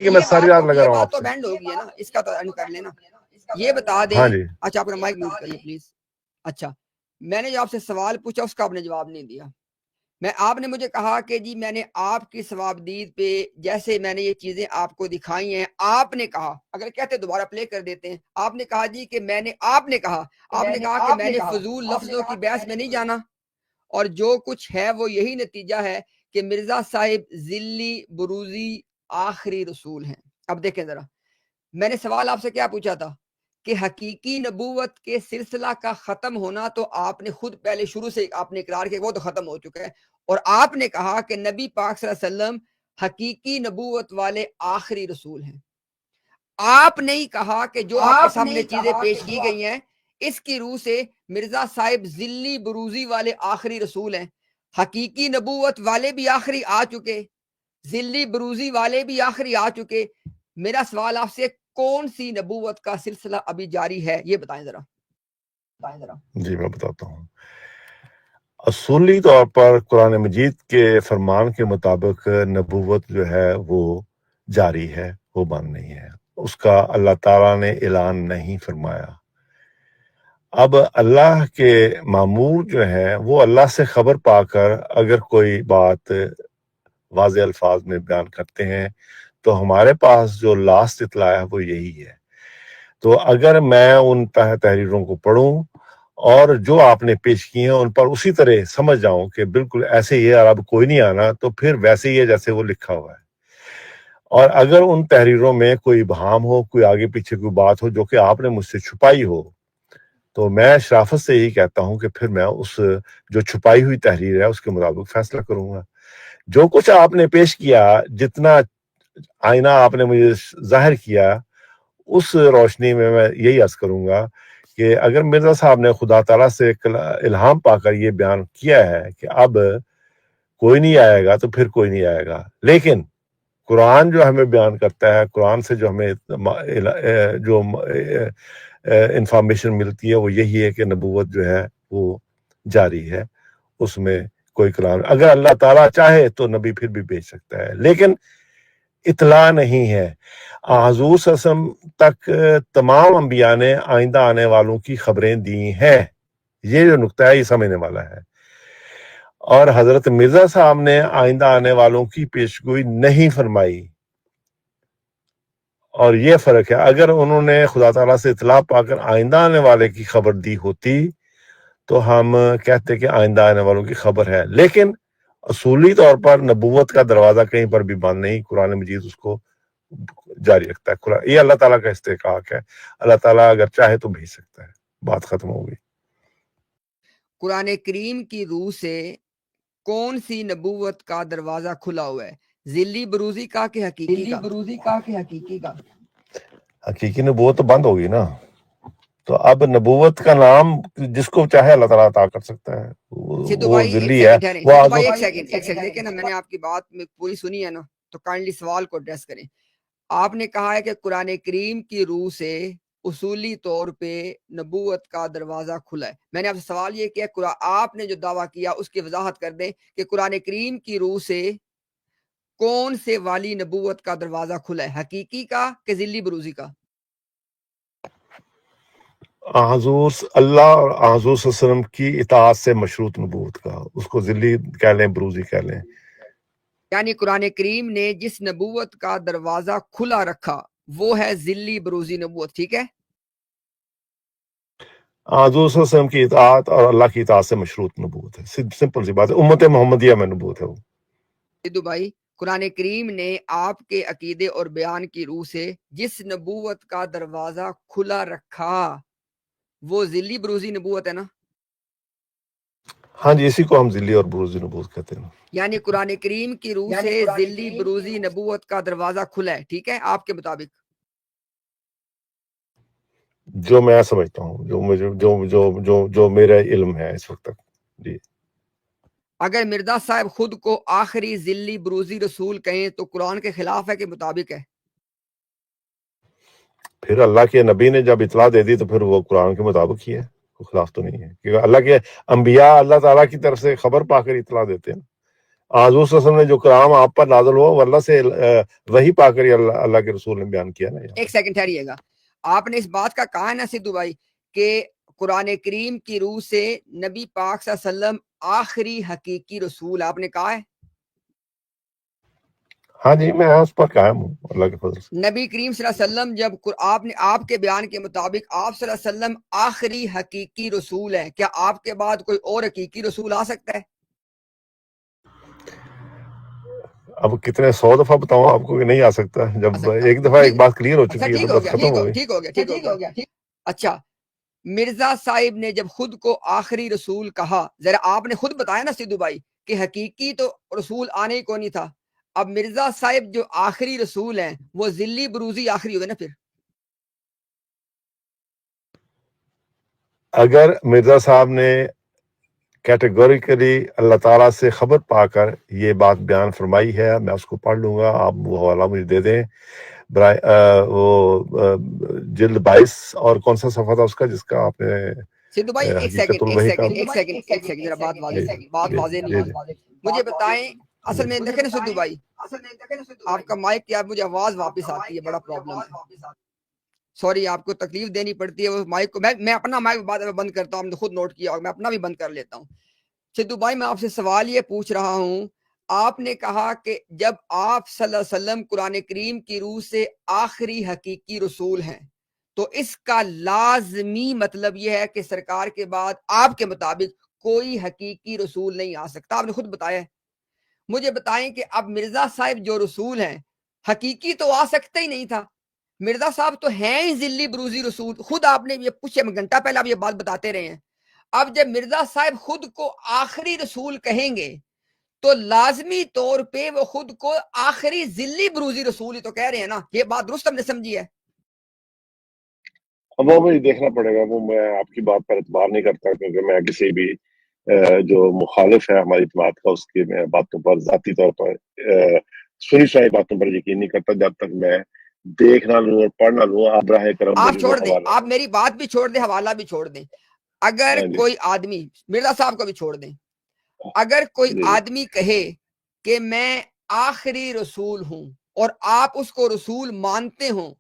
کہ میں ساری رات لگا رہا ہوں بات آپ تو سے. بینڈ ہوگی ہے نا، اس کا تو اینڈ کر لینا. یہ بتا دیں. ہاں جی اچھا اپنا مائک میوٹ کریے پلیز. اچھا میں نے جو آپ سے سوال پوچھا اس کا آپ نے جواب نہیں دیا. آپ نے مجھے کہا کہ جی میں نے آپ کی ثوابدید پہ جیسے میں نے یہ چیزیں آپ کو دکھائی ہیں، آپ نے کہا، اگر کہتے دوبارہ پلے کر دیتے ہیں، آپ نے کہا جی کہ آپ نے کہا کہ میں نے فضول لفظوں کی بحث میں نہیں جانا، اور جو کچھ ہے وہ یہی نتیجہ ہے کہ مرزا صاحب ذلی بروزی آخری رسول ہیں. اب دیکھیں ذرا، میں نے سوال آپ سے کیا پوچھا تھا کہ حقیقی نبوت کے سلسلہ کا ختم ہونا تو آپ نے خود پہلے شروع سے آپ نے اقرار کیا وہ تو ختم ہو چکا ہے، اور آپ نے کہا کہ نبی پاک صلی اللہ علیہ وسلم حقیقی نبوت والے آخری رسول ہیں. آپ نے ہی کہا کہ جو آپ کے سامنے چیزیں پیش کی گئی ہیں اس کی روح سے مرزا صاحب ذلی بروزی والے آخری رسول ہیں. حقیقی نبوت والے بھی آخری آ چکے، ذلی بروزی والے بھی آخری آ چکے. میرا سوال آپ سے کون سی نبوت کا سلسلہ ابھی جاری ہے یہ بتائیں ذرا. جی میں بتاتا ہوں. اصولی طور پر قرآن مجید کے فرمان کے مطابق نبوت جو ہے وہ جاری ہے، وہ بند نہیں ہے. اس کا اللہ تعالیٰ نے اعلان نہیں فرمایا. اب اللہ کے مامور جو ہیں وہ اللہ سے خبر پا کر اگر کوئی بات واضح الفاظ میں بیان کرتے ہیں تو ہمارے پاس جو لاسٹ اطلاع ہے وہ یہی ہے. تو اگر میں ان تحریروں کو پڑھوں اور جو آپ نے پیش کی ہیں ان پر اسی طرح سمجھ جاؤں کہ بالکل ایسے ہی ہے اور اب کوئی نہیں آنا، تو پھر ویسے ہی ہے جیسے وہ لکھا ہوا ہے. اور اگر ان تحریروں میں کوئی ابہام ہو، کوئی آگے پیچھے کوئی بات ہو جو کہ آپ نے مجھ سے چھپائی ہو، تو میں شرافت سے یہی کہتا ہوں کہ پھر میں اس جو چھپائی ہوئی تحریر ہے اس کے مطابق فیصلہ کروں گا. جو کچھ آپ نے پیش کیا، جتنا آئینہ آپ نے مجھے ظاہر کیا، اس روشنی میں یہی عرض کروں گا کہ اگر مرزا صاحب نے خدا تعالیٰ سے الہام پا کر یہ بیان کیا ہے کہ اب کوئی نہیں آئے گا تو پھر کوئی نہیں آئے گا. لیکن قرآن جو ہمیں بیان کرتا ہے، قرآن سے جو ہمیں جو انفارمیشن ملتی ہے وہ یہی ہے کہ نبوت جو ہے وہ جاری ہے. اس میں کوئی کلام، اگر اللہ تعالیٰ چاہے تو نبی پھر بھی بھیج سکتا ہے، لیکن اطلاع نہیں ہے. حضور صلی اللہ علیہ وسلم تک تمام انبیاء نے آئندہ آنے والوں کی خبریں دی ہیں. یہ جو نقطہ ہے یہ سمجھنے والا ہے. اور حضرت مرزا صاحب نے آئندہ آنے والوں کی پیشگوئی نہیں فرمائی، اور یہ فرق ہے. اگر انہوں نے خدا تعالیٰ سے اطلاع پا کر آئندہ آنے والے کی خبر دی ہوتی تو ہم کہتے کہ آئندہ آنے والوں کی خبر ہے. لیکن اصولی طور پر نبوت کا دروازہ کہیں پر بھی بند نہیں، قرآن مجید اس کو جاری رکھتا ہے. یہ اللہ تعالیٰ کا استحقاق ہے. اللہ تعالیٰ اگر چاہے تو بھیج سکتا ہے. بات ختم ہو گئی. قرآن کریم کی روح سے کون سی نبوت کا دروازہ کھلا ہوا ہے؟ ذلی بروزی کا کہ حقیقی کا؟ حقیقی نبوت تو بند ہوگی نا. تو اب نبوت کا نام جس کو چاہے اللہ تعالیٰ عطا کر سکتا ہے. وہ ذلی ہے. ایک سیکنڈ دیکھیں نا، میں نے آپ کی بات میں پوری سنی ہے نا، تو کائنڈلی سوال کو ایڈریس کریں. آپ نے کہا ہے کہ قرآن کریم کی روح سے اصولی طور پہ نبوت کا دروازہ کھلا ہے. میں نے آپ سے سوال یہ کیا، آپ نے جو دعویٰ کیا اس کی وضاحت کر دیں کہ قرآن کریم کی روح سے کون سے والی نبوت کا دروازہ کھلا ہے، حقیقی کا کہ ذلی بروزی کا؟ حضور اللہ اور حضور صلی اللہ علیہ وسلم کی اطاعت سے مشروط نبوت کا، اس کو ذلی کہہ لیں، بروزی کہہ لیں. یعنی قرآن کریم نے جس نبوت کا دروازہ کھلا رکھا وہ ہے ذلی بروزی نبوت، ٹھیک ہے؟ حضور صلی اللہ علیہ وسلم کی اطاعت اور اللہ کی اطاعت سے مشروط نبوت ہے. سمپل سی بات ہے. امت محمدیہ میں نبوت ہے وہ. سدھو بھائی، قرآن کریم نے آپ کے عقیدے اور بیان کی روح سے جس نبوت کا دروازہ کھلا رکھا وہ ذلی بروزی نبوت ہے نا؟ ہاں جی، اسی کو ہم ذلی اور بروزی نبوت کہتے ہیں. یعنی قرآن کریم کی روح سے ذلی بروزی نبوت کا دروازہ کھلا ہے، ٹھیک ہے آپ کے مطابق؟ جو میں سمجھتا ہوں، جو مجھے جو میرا علم ہے اس وقت تک. جی اگر مرزا صاحب خود کو آخری ذلی بروزی رسول کہیں تو قرآن کے خلاف ہے کہ مطابق ہے؟ پھر اللہ کے نبی نے جب اطلاع دے دی تو پھر وہ قرآن کے مطابق ہی ہے، کوئی خلاف تو نہیں ہے. کیونکہ اللہ کے انبیاء اللہ تعالیٰ کی طرف سے خبر پا کر اطلاع دیتے ہیں. حضور صلی اللہ علیہ وسلم نے جو کلام آپ پر نازل ہوا وہ اللہ سے وحی پا کر اللہ کے رسول نے بیان کیا نا. ایک سیکنڈ ٹھہریے گا, آپ نے اس بات کا کہا ہے نا سدھو بھائی کہ قرآن کریم کی روح سے نبی پاک صلی اللہ علیہ وسلم آخری حقیقی رسول, آپ نے کہا ہے؟ ہاں جی, میں اس پر قائم ہوں اللہ کے فضل سے. نبی کریم صلی اللہ علیہ وسلم جب آپ کے بیان کے مطابق آپ صلی اللہ علیہ وسلم آخری حقیقی رسول ہیں, کیا آپ کے بعد کوئی اور حقیقی رسول آ سکتا ہے؟ اب کتنے 100 دفعہ بتاؤں آپ کو کہ نہیں آ سکتا, جب ایک دفعہ ایک بات کلیئر ہو چکی ہے تو بس ختم ہو گئی. ٹھیک ہو گیا. اچھا, مرزا صاحب نے جب خود کو آخری رسول کہا, ذرا آپ نے خود بتایا نا سدھو بھائی کہ حقیقی تو رسول آنے کو نہیں تھا, اب مرزا صاحب جو آخری رسول ہیں وہ ذلی بروزی آخری ہوئے نا. پھر اگر مرزا صاحب نے کیٹیگوریکلی اللہ تعالیٰ سے خبر پا کر یہ بات بیان فرمائی ہے, میں اس کو پڑھ لوں گا, آپ وہ حوالہ مجھے دے دیں. وہ جلد 22 اور کون سا صفحہ تھا اس کا جس کا آپ نے سدھو بھائی ایک سیکنڈ ذرا بات واضح نہیں ہوئی, مجھے بتائیں اصل میں دیکھیں نا سدھو بھائی, آپ کا مائک کیا مجھے آواز واپس آتی ہے, بڑا پرابلم ہے, سوری آپ کو تکلیف دینی پڑتی ہے. وہ مائک کو میں اپنا مائک بند کرتا ہوں, خود نوٹ کیا اور میں اپنا بھی بند کر لیتا ہوں. سدھو بھائی میں آپ سے سوال یہ پوچھ رہا ہوں, آپ نے کہا کہ جب آپ صلی اللہ علیہ وسلم قرآن کریم کی روح سے آخری حقیقی رسول ہیں تو اس کا لازمی مطلب یہ ہے کہ سرکار کے بعد آپ کے مطابق کوئی حقیقی رسول نہیں آ سکتا, آپ نے خود بتایا. مجھے بتائیں کہ اب مرزا صاحب جو رسول ہیں حقیقی تو آ سکتا ہی نہیں تھا, مرزا صاحب تو ہیں ہی ذلی بروزی رسول, خود آپ نے یہ پوچھے گھنٹہ پہلے آپ یہ بات بتاتے رہے ہیں. اب جب مرزا صاحب خود کو آخری رسول کہیں گے تو لازمی طور پہ وہ خود کو آخری ذلی بروزی رسول ہی تو کہہ رہے ہیں نا, یہ بات درست ہم نے سمجھی ہے. اب وہ مجھے دیکھنا پڑے گا, وہ میں آپ کی بات پر اعتبار نہیں کرتا کیونکہ میں کسی بھی جو مخالف ہے ہماری بات کا اس کی میں باتوں پر ذاتی طور پر سنی سنائی باتوں پر یقین نہیں کرتا جب تک میں دیکھ نہ لوں اور پڑھ نہ لوں. آپ راہ کرم آپ چھوڑ دیں, آپ میری بات بھی چھوڑ دیں, حوالہ بھی چھوڑ دیں. اگر کوئی آدمی, مرزا صاحب کو بھی چھوڑ دیں, اگر کوئی آدمی کہے کہ میں آخری رسول ہوں اور آپ اس کو رسول مانتے ہوں,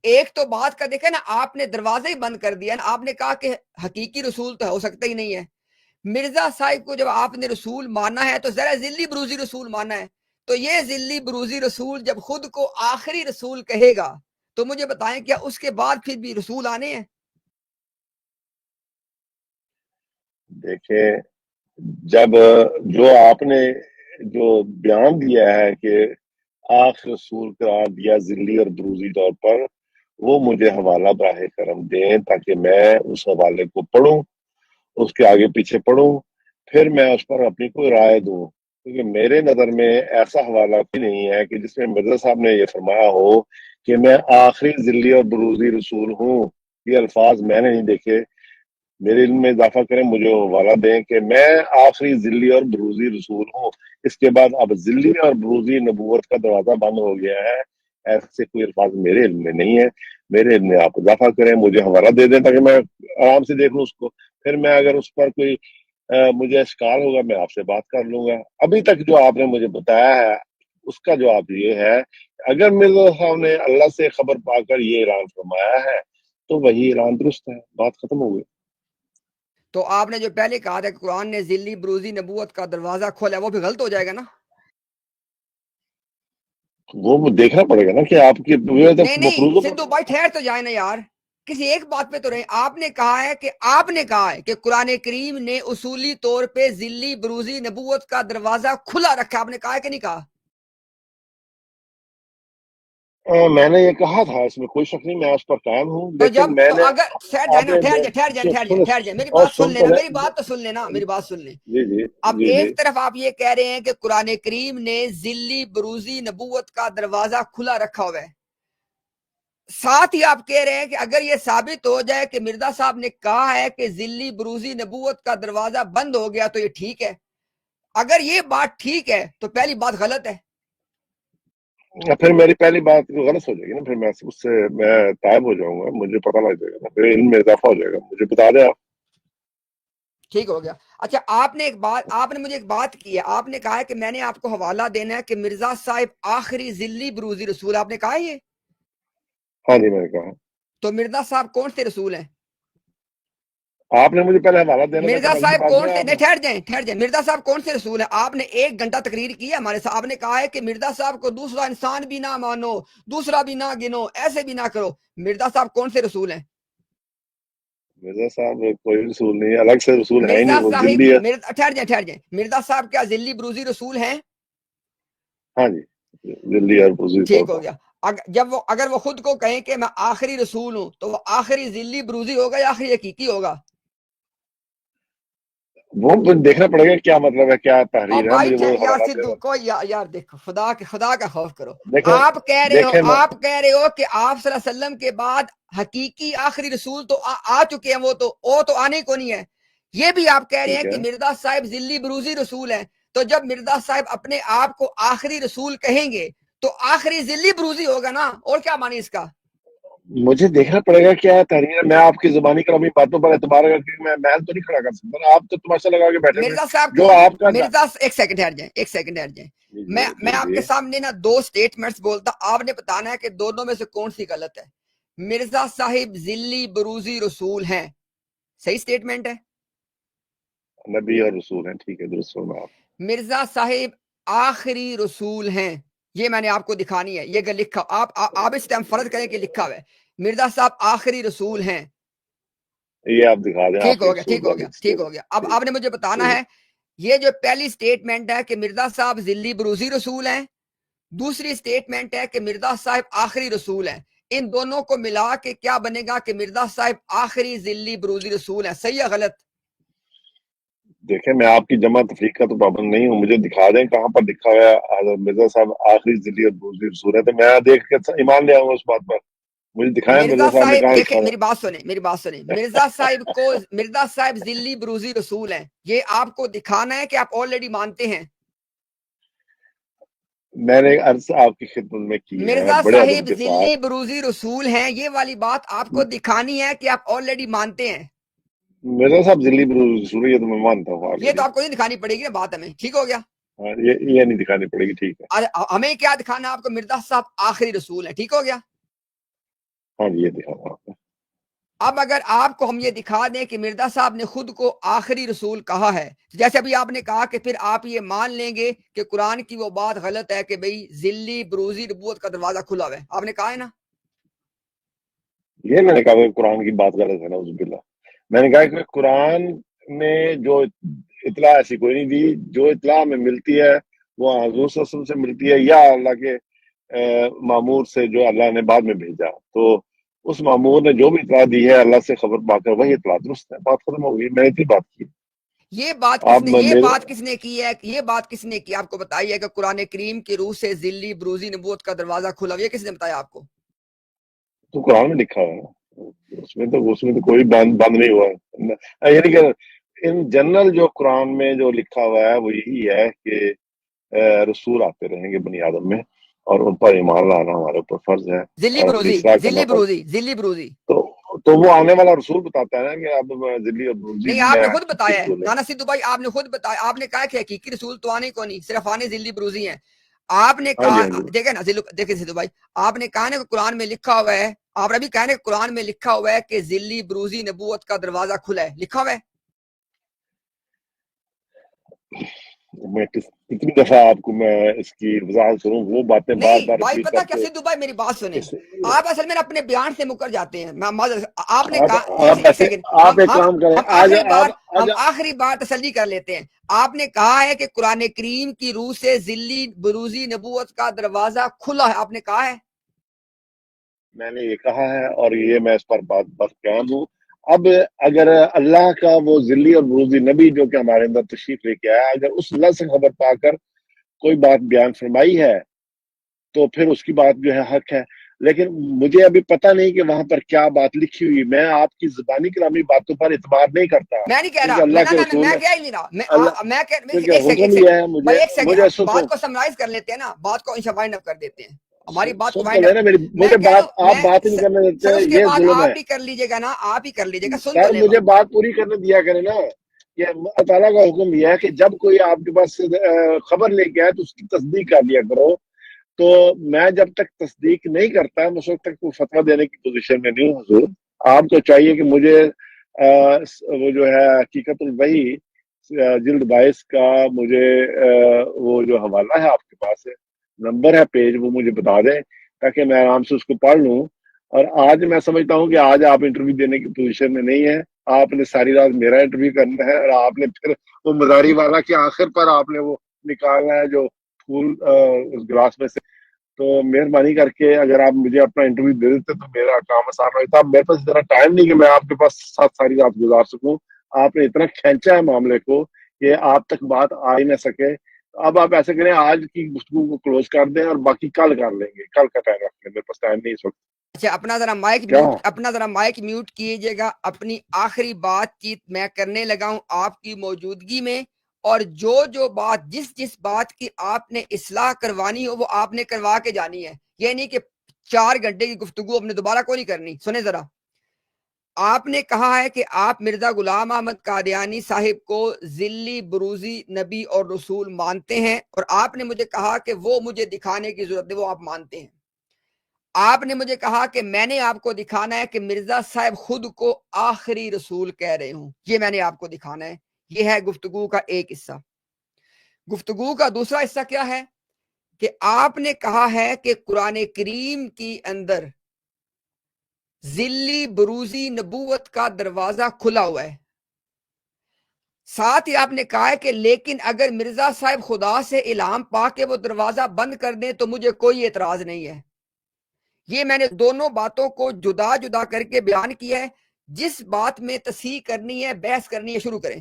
ایک تو بات کا دیکھیں نا, آپ نے دروازہ ہی بند کر دیا نا, آپ نے کہا کہ حقیقی رسول تو ہو سکتا ہی نہیں ہے. مرزا صاحب کو جب آپ نے رسول مانا ہے تو ذرا ذلی بروزی رسول مانا ہے, تو یہ ذلی بروزی رسول جب خود کو آخری رسول کہے گا تو مجھے بتائیں کیا اس کے بعد پھر بھی رسول آنے ہیں؟ دیکھیں, جب جو آپ نے جو بیان دیا ہے کہ آخر رسول قرار دیا ذلی اور بروزی طور پر, وہ مجھے حوالہ براہ کرم دیں تاکہ میں اس حوالے کو پڑھوں, اس کے آگے پیچھے پڑھوں, پھر میں اس پر اپنی کوئی رائے دوں. کیونکہ میرے نظر میں ایسا حوالہ بھی نہیں ہے کہ جس میں مرزا صاحب نے یہ فرمایا ہو کہ میں آخری ذلی اور بروزی رسول ہوں. یہ الفاظ میں نے نہیں دیکھے, میرے علم میں اضافہ کریں, مجھے حوالہ دیں کہ میں آخری ذلی اور بروزی رسول ہوں. اس کے بعد اب ذلی اور بروزی نبوت کا دروازہ بند ہو گیا ہے, ایسے کوئی الفاظ میرے علم میں نہیں ہے. میرے علم میں آپ اضافہ کریں, مجھے حوالہ دے دیں تاکہ میں آرام سے دیکھ لوں اس کو, پھر میں اگر اس پر کوئی مجھے اشکال ہوگا میں آپ سے بات کر لوں گا. ابھی تک جو آپ نے مجھے بتایا ہے اس کا جواب یہ ہے, اگر مرزا صاحب نے اللہ سے خبر پا کر یہ اعلان فرمایا ہے تو وہی اعلان درست ہے, بات ختم ہو گئی. تو آپ نے جو پہلے کہا تھا کہ قرآن نے ذلی بروزی نبوت کا دروازہ کھولا, وہ بھی غلط ہو جائے گا نا؟ وہ دیکھنا پڑے گا نا کہ آپ کی نہیں سدھو بھائی ٹھہر تو جائے نا یار, کسی ایک بات پہ تو رہے. آپ نے کہا ہے کہ قرآن کریم نے اصولی طور پہ ذلی بروزی نبوت کا دروازہ کھلا رکھا, آپ نے کہا ہے کہ نہیں کہا؟ میں نے یہ کہا تھا, اس میں کوئی شک نہیں, میں اس پر قائم ہوں. تو جب لیکن میں تو نے اگر ٹھہر جائیں میری بات سن لینا, میری بات سن لیں. اب ایک طرف آپ یہ کہہ رہے ہیں کہ قرآن کریم نے ذلی بروزی نبوت کا دروازہ کھلا رکھا ہوا ہے, ساتھ ہی آپ کہہ رہے ہیں کہ اگر یہ ثابت ہو جائے کہ مرزا صاحب نے کہا ہے کہ ذلی بروزی نبوت کا دروازہ بند ہو گیا تو یہ ٹھیک ہے. اگر یہ بات ٹھیک ہے تو پہلی بات غلط ہے. پھر میری پہلی بات غلط ہو جائے گی نا, پھر میں اس سے میں تائب ہو جاؤں گا, مجھے پتہ لگ جائے گا, پھر علم میں اضافہ ہو جائے گا. مجھے بتا دیں آپ. ٹھیک ہو گیا. اچھا آپ نے مجھے ایک بات کی ہے, آپ نے کہا ہے کہ میں نے آپ کو حوالہ دینا ہے کہ مرزا صاحب آخری ذلی بروزی رسول, آپ نے کہا یہ؟ ہاں جی میں نے کہا. تو مرزا صاحب کون سے رسول ہیں؟ آپ نے مجھے پہلے حوالہ دینا تھا. مرزا صاحب کون سے, نہیں ٹھہر جائیں, مرزا صاحب کون سے رسول ہیں؟ آپ نے 1 گھنٹہ تقریر کی ہے ہمارے ساتھ, آپ نے کہا ہے کہ مرزا صاحب کو دوسرا انسان بھی نہ مانو, دوسرا بھی نہ گنو, ایسے بھی نہ کرو. مرزا صاحب کون سے رسول ہیں؟ مرزا صاحب کوئی رسول نہیں, الگ سے رسول ہے ہی مرزا نہیں, وہ صاحب ذلی ہے. ٹھہر جائیں, مرزا صاحب کیا ذلی بروزی رسول ہیں؟ ہاں جی ذلی اور بروزی ٹھیک طور ہو گیا. اگر وہ خود کو کہیں کہ میں آخری رسول ہوں تو وہ آخری ذلی بروزی ہوگا یا آخری حقیقی ہوگا؟ وہ دیکھنا پڑے گا کیا مطلب ہے, کیا اور تحریر ہے, بھائی مجھے وہ یار حوالہ سدھو دینا. کو یار دیکھو, خدا کا خوف کرو. دیکھیں آپ کہہ رہے ہو کہ آپ صلی اللہ علیہ وسلم کے بعد حقیقی آخری رسول تو آ چکے ہیں, وہ تو آنے کو نہیں ہے. یہ بھی آپ کہہ رہے ہیں ٹھیک کہ ہے, مرزا صاحب ذلی بروزی رسول ہیں. تو جب مرزا صاحب اپنے آپ کو آخری رسول کہیں گے تو آخری ذلی بروزی ہوگا نا, اور کیا معنی اس کا؟ مجھے دیکھنا پڑے گا کیا تحریر ہے. میں آپ کی زبانی کلامی باتوں پر اعتبار کر کے میں محل تو نہیں کھڑا کر سکتا. آپ تو تماشا لگا کے بیٹھے ہوئے مرزا صاحب جو کون, آپ کا. مرزا ایک سیکنڈ ٹھہر جائیں. میں آپ کے سامنے نا 2 سٹیٹمنٹس بولتا, آپ نے بتانا ہے کہ دونوں میں سے کون سی غلط ہے. مرزا صاحب ذلی بروزی رسول ہیں, صحیح سٹیٹمنٹ ہے. نبی اور رسول ہیں, ٹھیک ہے, درست فرمایا آپ. مرزا صاحب آخری رسول ہیں, یہ میں نے آپ کو دکھانی ہے. یہ لکھا آپ اس ٹائم فرض کریں کہ لکھا ہوا ہے مرزا صاحب آخری رسول ہیں. یہ آپ دکھا دیں. ٹھیک ہو گیا. اب آپ نے مجھے بتانا ہے یہ جو پہلی سٹیٹمنٹ ہے کہ مرزا صاحب ذلی بروزی رسول ہیں, دوسری سٹیٹمنٹ ہے کہ مرزا صاحب آخری رسول ہیں, ان دونوں کو ملا کے کیا بنے گا کہ مرزا صاحب آخری ذلی بروزی رسول ہیں, صحیح ہے غلط؟ دیکھیں میں آپ کی جمع تفریق کا تو پابند نہیں ہوں, مجھے دکھا دیں کہاں پر لکھا ہوا ہے حضرت مرزا صاحب آخری ذلی اور بروزی رسول ہے, تو میں دیکھ کے ایمان لے آؤں گا اس بات پر. مجھے دکھائیں مرزا مرزا صاحب نے صاحب کہاں دیکھیں, لکھا ہوا. میری بات سنیں. مرزا صاحب ذلی بروزی رسول ہیں, یہ آپ کو دکھانا ہے کہ آپ آلریڈی مانتے ہیں. میں نے عرض آپ کی خدمت میں کی ہے مرزا بڑے ادب صاحب کے ساتھ. ذلی بروزی رسول ہیں, یہ والی بات آپ کو دکھانی ہے کہ آپ آلریڈی مانتے ہیں. مرزا صاحب ذلی بروزی رسول ہے, یہ تو میں مانتا ہوں یہ آلریڈی. تو آپ کو نہیں دکھانی پڑے گی نا بات ہمیں, ٹھیک ہو گیا. یہ نہیں دکھانی پڑے گی, ٹھیک ہے. ہمیں کیا دکھانا ہے آپ کو, مرزا صاحب آخری رسول ہیں, ٹھیک ہو گیا. ہاں جی یہ دکھاؤں آپ کو. اب اگر آپ کو ہم یہ دکھا دیں کہ مرزا صاحب نے خود کو آخری رسول کہا ہے, جیسے ابھی آپ نے کہا کہ پھر آپ یہ مان لیں گے کہ قرآن کی وہ بات غلط ہے کہ بھئی ذلی بروزی نبوت کا دروازہ کھلا ہوا ہے, آپ نے کہا ہے نا. یہ میں نے کہا کہ قرآن کی بات غلط ہے نا, عزب اللہ. میں نے کہا کہ قرآن میں جو اطلاع ایسی کوئی نہیں دی, جو اطلاع میں ملتی ہے وہ حضور صلی اللہ علیہ وسلم سے ملتی ہے یا اللہ کے مامور سے جو اللہ نے بعد میں بھیجا. تو اس مامور نے جو بھی اطلاع دی ہے اللہ سے خبر پا کر وہی اطلاع درست ہے, بات ختم ہو گئی. میں نے اتنی بات کی. یہ بات کس نے کی ہے, یہ بات کس نے کی, آپ کو بتائیے کہ قرآن کریم کی روح سے ذلی بروزی نبوت کا دروازہ کھلا ہوا, یہ کس نے بتایا آپ کو؟ تو قرآن میں لکھا ہے, اس میں تو کوئی بند نہیں ہوا ہے. یعنی کہ ان جنرل جو قرآن میں جو لکھا ہوا ہے وہ یہی ہے کہ رسول آتے رہیں گے بنی آدم میں, اور ان پر ایمان لانا ہمارے اوپر فرض ہے, ذلی اور بروزی, اصلاح کرنا ذلی فرض. بروزی, ذلی بروزی. تو وہ آنے والا رسول بتاتا ہے نا کہ اب ذلی اور بروزی نہیں, آپ میں نے خود بتایا ہے رسول ہے. نانا سدھو بھائی, آپ نے خود بتایا, آپ نے کہا کہ حقیقی رسول تو آنے کو نہیں, صرف آنے ذلی بروزی ہیں. آپ نے ہاں جی, کہا, ہاں جی. دیکھیں نا دیکھیں سدھو بھائی, آپ نے کہا نا کہ قرآن میں لکھا ہوا ہے, آپ نے بھی کہا نا کہ قرآن میں لکھا ہوا ہے کہ ذلی بروزی نبوت کا دروازہ کھلا ہے, لکھا ہوا ہے. میں کتنی دفعہ آپ کو میں اس کی وضاحت کروں, وہ باتیں بار نہیں بار بھائی, ریپیٹ پتہ کر کیا کے. سدھو بھائی, میری بات سنیں, آپ اصل میں اپنے بیان سے مکر جاتے ہیں. آپ نے کہا ایک سیکنڈ, آپ ایک کام کریں, ہم آخری بار تسلی کر لیتے ہیں. آپ نے کہا ہے کہ قرآن کریم کی روح سے ذلی بروزی نبوت کا دروازہ کھلا ہے, آپ نے کہا ہے. میں نے یہ کہا ہے اور یہ میں اس پر بات قائم ہوں. اب اگر اللہ کا وہ ذلی اور بروزی نبی جو کہ ہمارے اندر تشریف لے کے آیا, اگر اس اللہ سے خبر پا کر کوئی بات بیان فرمائی ہے تو پھر اس کی بات جو ہے حق ہے. لیکن مجھے ابھی پتہ نہیں کہ وہاں پر کیا بات لکھی ہوئی. میں آپ کی زبانی کلامی باتوں پر اعتبار نہیں کرتا, میں نہیں کہہ کیونکہ رہا, اللہ کے رسول میں نے کہہ ہی نہیں اللہ, رہا, کیونکہ ایک حکم یہ ہے مجھے بات کو سمرائز کر لیتے ہیں نا, بات کو وائنڈ اپ کر دیتے ہیں, ہماری بات کو سن تو وائنڈ لینا اپ. میں مجھے کہہ رہا بات, ہوں, آپ بات ہی نہیں کرنے سر دیتے, اس کے یہ بعد ظلم آپ ہے. بھی کر لیجیے گا نا, آپ ہی کر لیجیے گا, سن تو سر لے مجھے بات پوری کرنے دیا کرے نا. کہ اللہ تعالیٰ کا حکم یہ ہے کہ جب کوئی آپ کے پاس خبر لے کے آئے تو اس کی تصدیق کر لیا کرو. تو میں جب تک تصدیق نہیں کرتا اس وقت تک کوئی فتویٰ دینے کی پوزیشن میں نہیں ہوں حضور. آپ کو چاہیے کہ مجھے وہ جو ہے حقیقت الوحی جلد 22 کا مجھے وہ جو حوالہ ہے آپ کے پاس ہے، نمبر ہے پیج، وہ مجھے بتا دیں تاکہ میں آرام سے اس کو پڑھ لوں. اور آج میں سمجھتا ہوں کہ آج آپ انٹرویو دینے کی پوزیشن میں نہیں ہے. آپ نے ساری رات میرا انٹرویو کرنا ہے اور آپ نے پھر وہ مداری والا کے آخر پر آپ نے وہ نکالنا ہے جو پھول اس گلاس میں سے. تو مہربانی کر کے اگر آپ مجھے اپنا انٹرویو دے دیتے تو میرا کام آسان ہوتا. میرے پاس اتنا ٹائم نہیں کہ میں آپ کے پاس ساری رات گزار سکوں. آپ نے اتنا کھینچا ہے معاملے کو کہ آپ تک بات آ ہی نہ سکے. اب آپ ایسے کریں، آج کی گفتگو کو کلوز کر دیں اور باقی کل کر لیں گے. کل کا ٹائم رکھ لیں، میرے پاس ٹائم نہیں اس وقت. اچھا اپنا ذرا مائک میوٹ کیجیے گا. اپنی آخری بات چیت میں کرنے لگا ہوں آپ کی موجودگی میں، اور جو بات جس بات کی آپ نے اصلاح کروانی ہو وہ آپ نے کروا کے جانی ہے. یہ نہیں کہ 4 گھنٹے کی گفتگو اپنے دوبارہ کو نہیں کرنی. سنیں ذرا، آپ نے کہا ہے کہ آپ مرزا غلام احمد قادیانی صاحب کو ذلی بروزی نبی اور رسول مانتے ہیں، اور آپ نے مجھے کہا کہ وہ مجھے دکھانے کی ضرورت ہے، وہ آپ مانتے ہیں. آپ نے مجھے کہا کہ میں نے آپ کو دکھانا ہے کہ مرزا صاحب خود کو آخری رسول کہہ رہے ہوں. یہ میں نے آپ کو دکھانا ہے. یہ ہے گفتگو کا ایک حصہ. گفتگو کا دوسرا حصہ کیا ہے کہ آپ نے کہا ہے کہ قرآن کریم کی اندر ذلی بروزی نبوت کا دروازہ کھلا ہوا ہے. ساتھ ہی آپ نے کہا ہے کہ لیکن اگر مرزا صاحب خدا سے الہام پا کے وہ دروازہ بند کر دیں تو مجھے کوئی اعتراض نہیں ہے. یہ میں نے دونوں باتوں کو جدا جدا کر کے بیان کیا ہے. جس بات میں تصحیح کرنی ہے، بحث کرنی ہے، شروع کریں.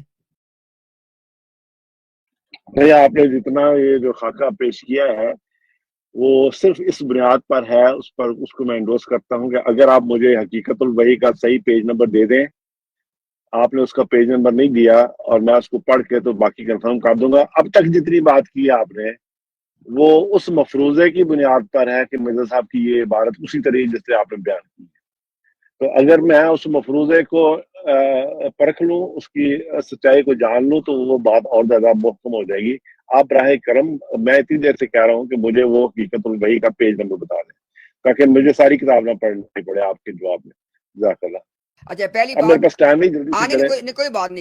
نہیں، آپ نے جتنا یہ جو خاکہ پیش کیا ہے وہ صرف اس بنیاد پر ہے، اس کو میں انڈورس کرتا ہوں کہ اگر آپ مجھے حقیقت الوحی کا صحیح پیج نمبر دے دیں. آپ نے اس کا پیج نمبر نہیں دیا اور میں اس کو پڑھ کے تو باقی کنفرم کر دوں گا. اب تک جتنی بات کی ہے آپ نے وہ اس مفروضے کی بنیاد پر ہے کہ مرزا صاحب کی یہ عبارت اسی طریقے جس سے آپ نے بیان کی ہے. تو اگر میں اس مفروضے کو پرکھ لوں، اس کی سچائی کو جان لوں، تو وہ بات اور زیادہ محکم ہو جائے گی. آپ براہ کرم، میں اتنی دیر سے کہہ رہا ہوں کہ مجھے وہ حقیقت الوحی کا پیج نمبر بتا دیں تاکہ مجھے ساری کتاب نہ پڑھنی پڑے آپ کے جواب میں. جزاک اللہ. اچھا، پہلی اب میرے بات، پاس ٹائم نہیں، جلدی سے کریں. کوئی بات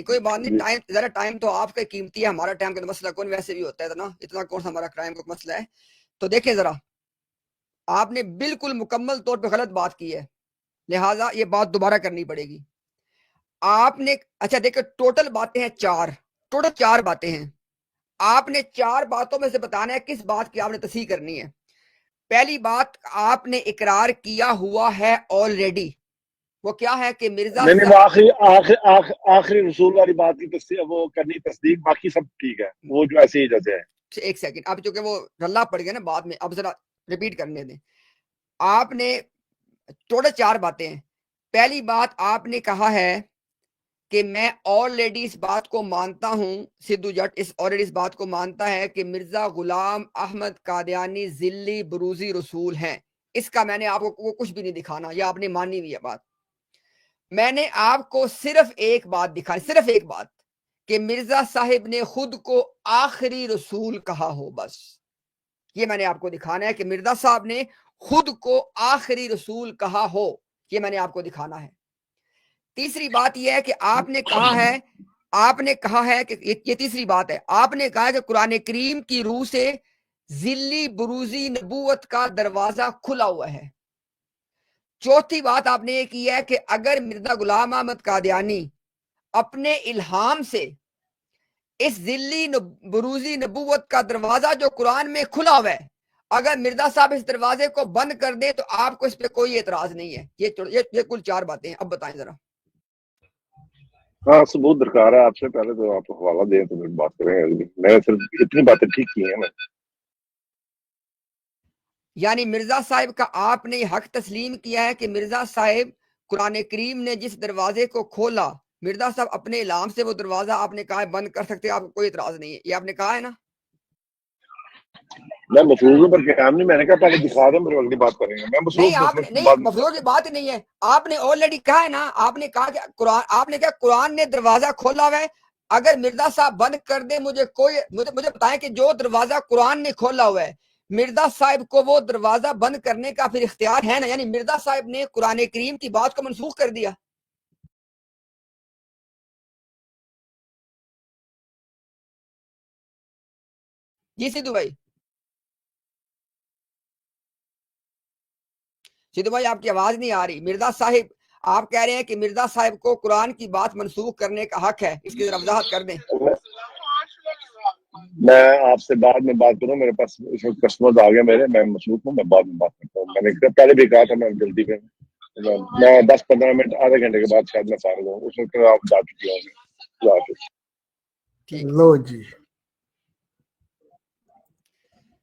نہیں. جی. ٹائم تو آپ کا قیمتی ہے، ہمارا ٹائم کا تو مسئلہ کون ویسے بھی ہوتا ہے نا، اتنا کون سا ہمارا ٹائم کا مسئلہ ہے. تو دیکھیں ذرا، آپ نے بالکل مکمل طور پہ غلط بات کی ہے، لہٰذا یہ بات دوبارہ کرنی پڑے گی. آپ نے اچھا دیکھیں، ٹوٹل باتیں ہیں 4 باتیں ہیں. آپ نے 4 باتوں میں سے بتانا ہے کس بات کی آپ نے تصحیح کرنی ہے. پہلی بات، آپ نے اقرار کیا ہوا ہے آلریڈی. وہ کیا ہے کہ مرزا نہیں، وہ آخری رسول والی بات کی وہ کرنی تصدیق، باقی سب ٹھیک ہے، وہ جو ایسے ہی جیسے ہے. ایک سیکنڈ، اب چونکہ وہ رلا پڑ گیا نا بعد میں، اب ذرا ریپیٹ کرنے دیں. آپ نے ٹوٹل 4 باتیں ہیں. پہلی بات، آپ نے کہا ہے کہ میں آلریڈی اس بات کو مانتا ہوں، سدھو جٹ آلریڈی اس بات کو مانتا ہے کہ مرزا غلام احمد قادیانی ذلی بروزی رسول ہیں. اس کا میں نے آپ کو کچھ بھی نہیں دکھانا، یہ آپ نے مانی ہوئی ہے بات. میں نے آپ کو صرف ایک بات دکھائی، صرف ایک بات، کہ مرزا صاحب نے خود کو آخری رسول کہا ہو. بس یہ میں نے آپ کو دکھانا ہے کہ مرزا صاحب نے خود کو آخری رسول کہا ہو. یہ میں نے آپ کو دکھانا ہے. تیسری بات یہ ہے کہ آپ نے کہا ہے کہ یہ تیسری بات ہے، آپ نے کہا کہ قرآن کریم کی روح سے ذلی بروزی نبوت کا دروازہ کھلا ہوا ہے. چوتھی بات آپ نے یہ کی ہے کہ اگر مرزا غلام احمد قادیانی اپنے الہام سے اس ذلی بروزی نبوت کا دروازہ جو قرآن میں کھلا ہوا ہے، اگر مرزا صاحب اس دروازے کو بند کر دیں تو آپ کو اس پہ کوئی اعتراض نہیں ہے. یہ کل 4 باتیں ہیں. اب بتائیں ذرا. ہاں، ثبوت درکار ہے آپ سے. پہلے تو آپ حوالہ دیں تو پھر بات کریں گے. میں نے صرف اتنی باتیں ٹھیک کی ہیں. یعنی مرزا صاحب کا آپ نے حق تسلیم کیا ہے کہ مرزا صاحب قرآن کریم نے جس دروازے کو کھولا، مرزا صاحب اپنے الہام سے وہ دروازہ آپ نے کہا ہے بند کر سکتے، آپ کو کوئی اعتراض نہیں ہے. یہ آپ نے کہا ہے نا. میں مفروضوں پر قیام نہیں، میں نے کہا پہلے دکھا دیں پھر اگلی بات کریں گے. میں نہیں، آپ نے نہیں، مفروض کی بات نہیں ہے. آپ نے آلریڈی کہا ہے نا، آپ نے کہا کہ قرآن نے دروازہ کھولا ہوا ہے. اگر مرزا صاحب بند کر دیں مجھے بتائیں کہ جو دروازہ قرآن نے کھولا ہوا ہے مرزا صاحب کو وہ دروازہ بند کرنے کا پھر اختیار ہے نا، یعنی مرزا صاحب نے قرآن کریم کی بات کو منسوخ کر دیا. جی سدھو بھائی، سدھو بھائی آپ کی آواز نہیں آ رہی. مرزا صاحب آپ کہہ رہے ہیں کہ مرزا صاحب کو قرآن کی بات منسوخ کرنے کا حق ہے، اس کی ذرا وضاحت کر دیں. میں آپ سے بعد میں بات کروں، میرے پاس اس وقت کسٹمر آ گیا میرے، میں مصروف ہوں، میں بعد میں بات کرتا ہوں. میں نے پہلے بھی کہا تھا میں جلدی میں 10-15 منٹ آدھے گھنٹے کے بعد شاید میں فارغ ہوں، اس وقت آپ جا چکی ہوں. ٹھیک لو جی.